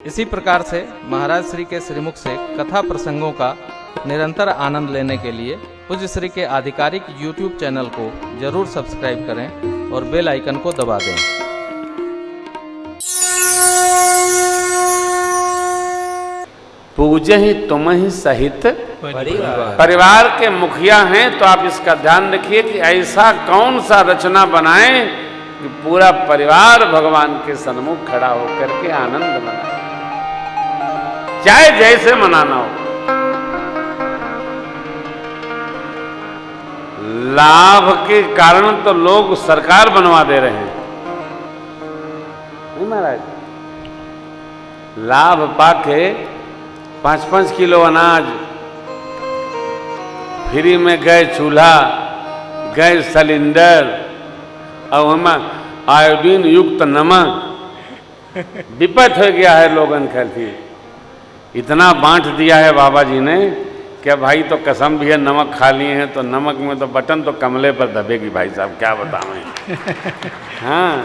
इसी प्रकार से महाराज श्री के श्रीमुख से कथा प्रसंगों का निरंतर आनंद लेने के लिए पूज्य श्री के आधिकारिक YouTube चैनल को जरूर सब्सक्राइब करें और बेल आइकन को दबा दें। पूजहि तुमहि सहित परिवार के मुखिया हैं, तो आप इसका ध्यान रखिए कि ऐसा कौन सा रचना बनाएं कि पूरा परिवार भगवान के सन्मुख खड़ा होकर के आनंद मनाए, चाहे जैसे मनाना हो। लाभ के कारण तो लोग सरकार बनवा दे रहे हैं, नहीं महाराज? लाभ पाके 5-5 किलो अनाज फ्री में, गैस चूल्हा, गैस सिलेंडर और हमें आयोडीन युक्त नमक विपत हो गया है लोगन खातिर। इतना बांट दिया है बाबा जी ने क्या भाई, तो कसम भी है नमक खा लिए हैं तो नमक में तो बटन तो कमले पर दबेगी भाई साहब, क्या बताएं। हाँ,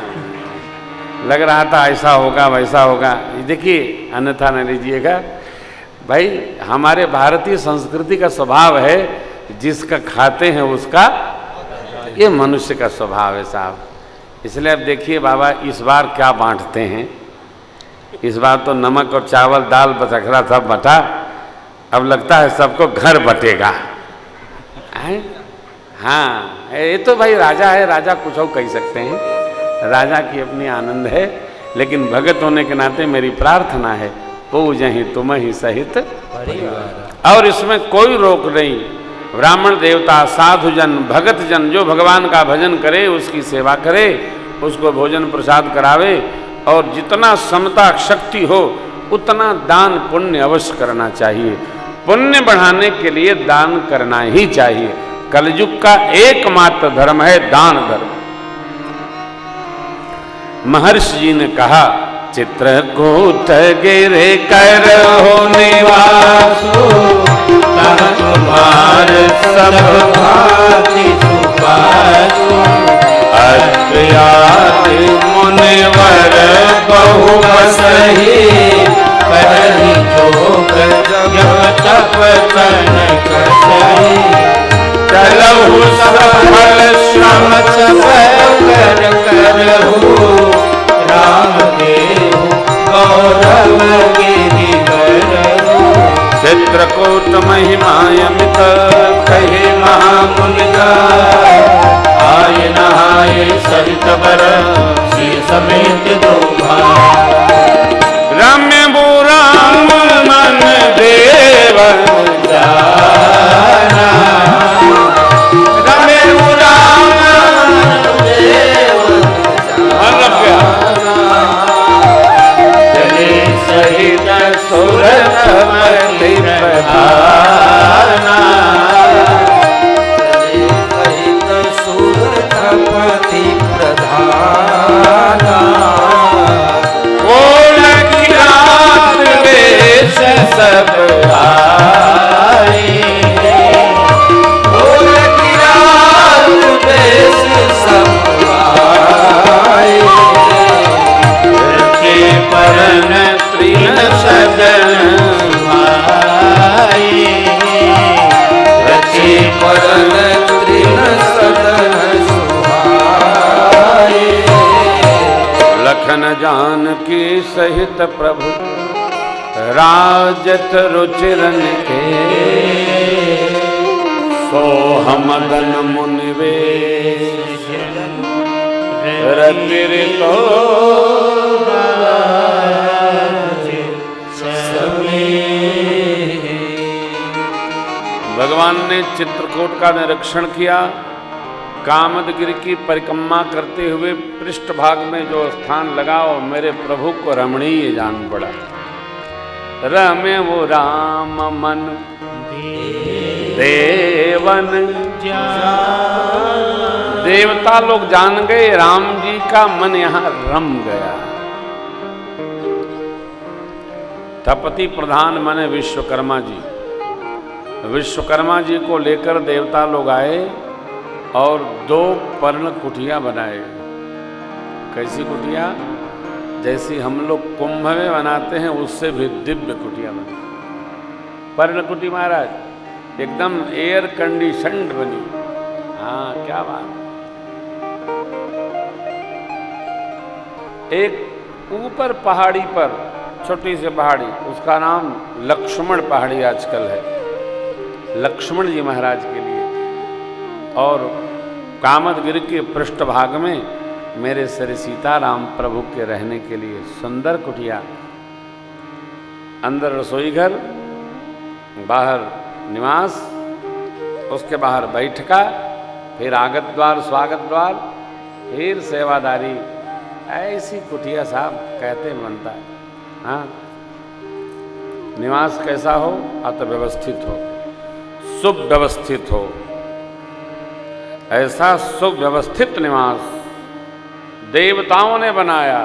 लग रहा था ऐसा होगा वैसा होगा। देखिए, अन्यथा न लीजिएगा भाई, हमारे भारतीय संस्कृति का स्वभाव है जिसका खाते हैं उसका, ये मनुष्य का स्वभाव है साहब। इसलिए अब देखिए बाबा इस बार क्या बांटते हैं। इस बार तो नमक और चावल दाल बचखरा सब बटा, अब लगता है सबको घर बटेगा। हाँ, ये तो भाई राजा है, राजा कुछ और कह सकते हैं, राजा की अपनी आनंद है। लेकिन भगत होने के नाते मेरी प्रार्थना है, पूजहि तुमहि सहित परिवार। और इसमें कोई रोक नहीं। ब्राह्मण देवता, साधु जन, भगत जन जो भगवान का भजन करे, उसकी सेवा करे, उसको भोजन प्रसाद करावे, और जितना समता शक्ति हो उतना दान पुण्य अवश्य करना चाहिए। पुण्य बढ़ाने के लिए दान करना ही चाहिए। कलयुग का एकमात्र धर्म है दान धर्म। महर्षि जी ने कहा, चित्रकूट गिरे कर हो निवासो, तुम्हार सब भांति सुबासो, अत्यादि मुनिवर बहु बसहि, करहि जोग जप तप तन कसहि, चलहु सफल श्रम सब कर करहु, राम देव गौरव गिरिवरहु, चित्रकूट महिमायमित कहे महामुनिका, आय नहाय सरित बर श्री समेत दो भाई, रम्य बुराम मन देव जाना, रम्य बुराम मन देव जाना, चले सहित सुरत मति प्रधाना, सब आए, भोर की रात देश सब आए, के परन तृण सदन आए, के परन तृण सदन सुहाए, लखन जानकी सहित प्रभु राजत रुचिरन के, सोहम गन मुनिवेश रतिरितो भगवान ने चित्रकूट का निरीक्षण किया। कामदगिरि की परिक्रमा करते हुए पृष्ठभाग में जो स्थान लगा वो मेरे प्रभु को रमणीय जान पड़ा। रमे वो राम मन देवन, देवता लोग जान गए राम जी का मन यहां रम गया। तपति प्रधान माने विश्वकर्मा जी, विश्वकर्मा जी को लेकर देवता लोग आए और 2 पर्ण कुटिया बनाए। कैसी कुटिया? जैसी हम लोग कुंभ में बनाते हैं उससे भी दिव्य कुटिया बनी। पर्णकुटी महाराज एकदम एयर कंडीशनड बनी। हाँ क्या बात। एक ऊपर पहाड़ी पर छोटी सी पहाड़ी, उसका नाम लक्ष्मण पहाड़ी आजकल है, लक्ष्मण जी महाराज के लिए। और कामदगिरि के पृष्ठभाग में मेरे श्री सीताराम प्रभु के रहने के लिए सुंदर कुटिया, अंदर रसोई घर, बाहर निवास, उसके बाहर बैठका, फिर आगत द्वार स्वागत द्वार, फिर सेवादारी। ऐसी कुटिया साहब कहते बनता है। हाँ, निवास कैसा हो? अतव्यवस्थित हो, सुव्यवस्थित हो। ऐसा सुव्यवस्थित निवास देवताओं ने बनाया।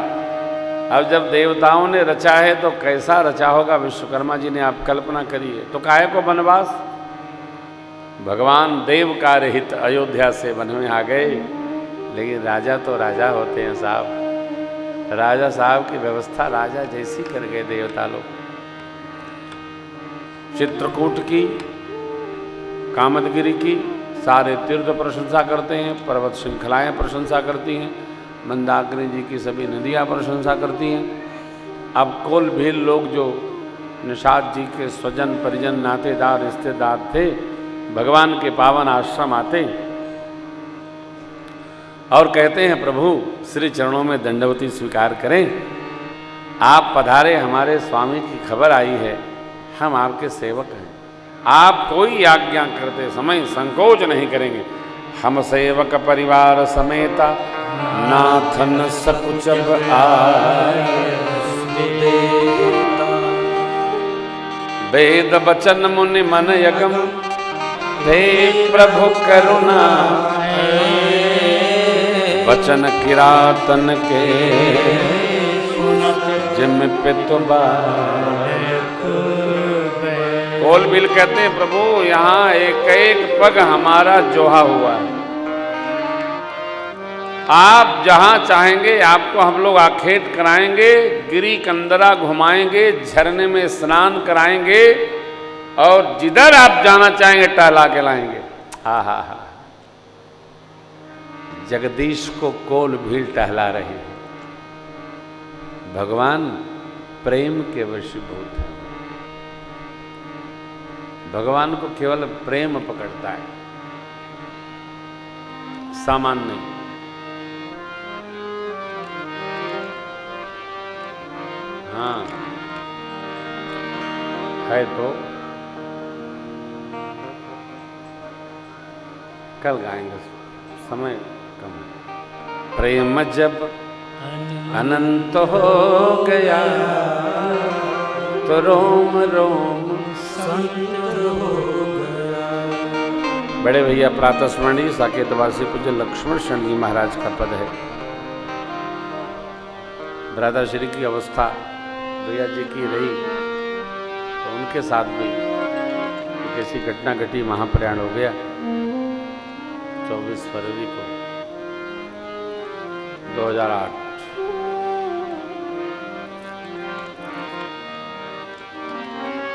अब जब देवताओं ने रचा है तो कैसा रचा होगा विश्वकर्मा जी ने, आप कल्पना करिए। तो काहे को वनवास? भगवान देव कार्य हित अयोध्या से वन में आ गए। लेकिन राजा तो राजा होते हैं साहब, राजा साहब की व्यवस्था राजा जैसी कर गए देवता लोग। चित्रकूट की, कामदगिरि की सारे तीर्थ प्रशंसा करते हैं, पर्वत श्रृंखलाएं प्रशंसा करती हैं, मंदाकिनी जी की सभी नदियां प्रशंसा करती हैं। अब कोल भील लोग जो निषाद जी के स्वजन परिजन नातेदार रिश्तेदार थे, भगवान के पावन आश्रम आते और कहते हैं प्रभु श्री चरणों में दंडवती स्वीकार करें, आप पधारे, हमारे स्वामी की खबर आई है, हम आपके सेवक हैं, आप कोई आज्ञा करते समय संकोच नहीं करेंगे। हम सेवक परिवार समेता नाथन सकुचब आए, वेद बचन मुनि मन यगम ते प्रभु करुणा, वचन किरातन के जिम पितुबा। कोलबिल कहते हैं प्रभु यहाँ एक एक पग हमारा जोहा हुआ है, आप जहां चाहेंगे आपको हम लोग आखेट कराएंगे, गिरी कंदरा घुमाएंगे, झरने में स्नान कराएंगे और जिधर आप जाना चाहेंगे टहला के लाएंगे। हा हा हा, जगदीश को कोल भील टहला रहे हैं। भगवान प्रेम के वशीभूत है, भगवान को केवल प्रेम पकड़ता है, सामान नहीं। हाँ है तो कल गाएंगे, समय कम है। प्रेम जब अनंत हो गया तो रोम रोम संत हो गया। बड़े भैया प्रातः स्मरणीय साकेतवासी पूज्य लक्ष्मण शरण जी महाराज का पद है। दादाश्री की अवस्था भैया जी की रही तो उनके साथ भी एक ऐसी घटना घटी, महाप्रयाण हो गया 24 फरवरी को 2008।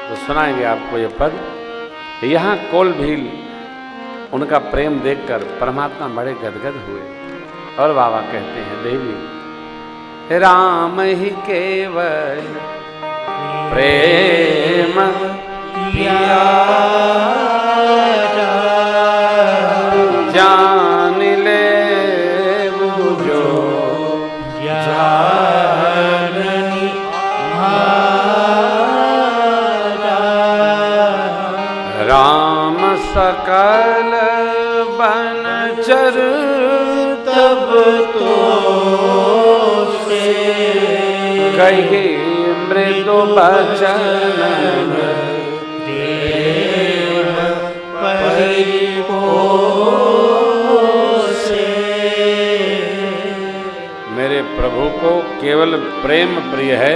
तो सुनाएंगे आपको ये पद। यहाँ कोल भील उनका प्रेम देखकर परमात्मा बड़े गदगद हुए और बाबा कहते हैं देवी राम ही केवल प्रेम प्यारा, जान ले जो जाननी राम सकल बनचर तब तो कही मृदु बचन देव परिपोषे। मेरे प्रभु को केवल प्रेम प्रिय है,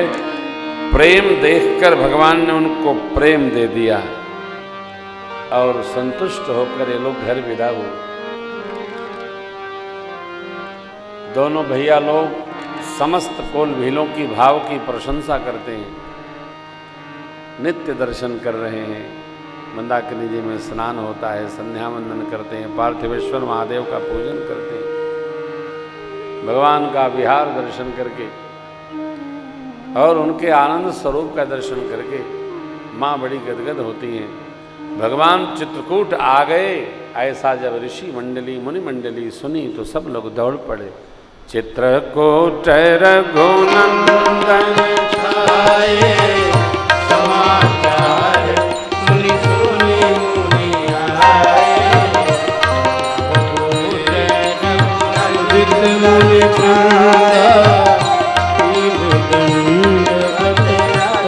प्रेम देखकर भगवान ने उनको प्रेम दे दिया और संतुष्ट होकर ये लोग घर विदा हुए। दोनों भैया लोग समस्त कोल भीलों की भाव की प्रशंसा करते हैं, नित्य दर्शन कर रहे हैं। मंदाकिनी जी में स्नान होता है, संध्या वंदन करते हैं, पार्थिवेश्वर महादेव का पूजन करते हैं, भगवान का विहार दर्शन करके और उनके आनंद स्वरूप का दर्शन करके माँ बड़ी गदगद होती हैं। भगवान चित्रकूट आ गए, ऐसा जब ऋषि मंडली मुनि मंडली सुनी तो सब लोग दौड़ पड़े। चित्रकूट रघुनंदन छाये, समाचार सुनि सुनि मुनि आए।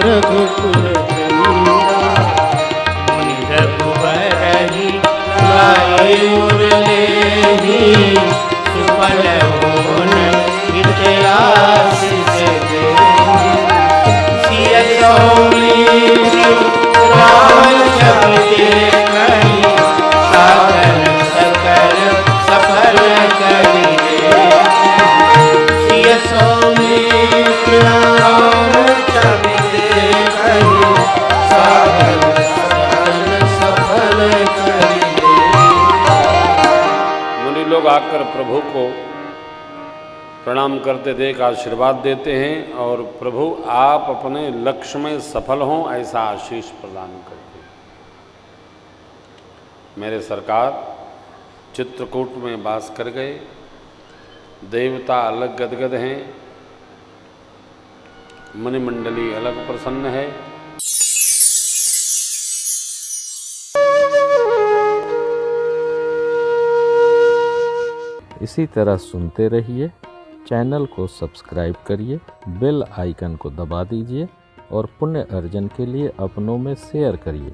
रघुकुल मुनि रघुबर मुरली सुफल होन इतिहास से सिय सौमित्र राम चरिते कहि साधन सकल सफल करि सिय सौमित्र राम चरिते कहि साधन सकल सफल करि। लोग आकर प्रभु को प्रणाम करते देख आशीर्वाद देते हैं और प्रभु आप अपने लक्ष्य में सफल हों ऐसा आशीष प्रदान करते हैं। मेरे सरकार चित्रकूट में वास कर गए, देवता अलग गदगद हैं, मुनि मंडली अलग प्रसन्न है। इसी तरह सुनते रहिए, चैनल को सब्सक्राइब करिए, बेल आइकन को दबा दीजिए और पुण्य अर्जन के लिए अपनों में शेयर करिए।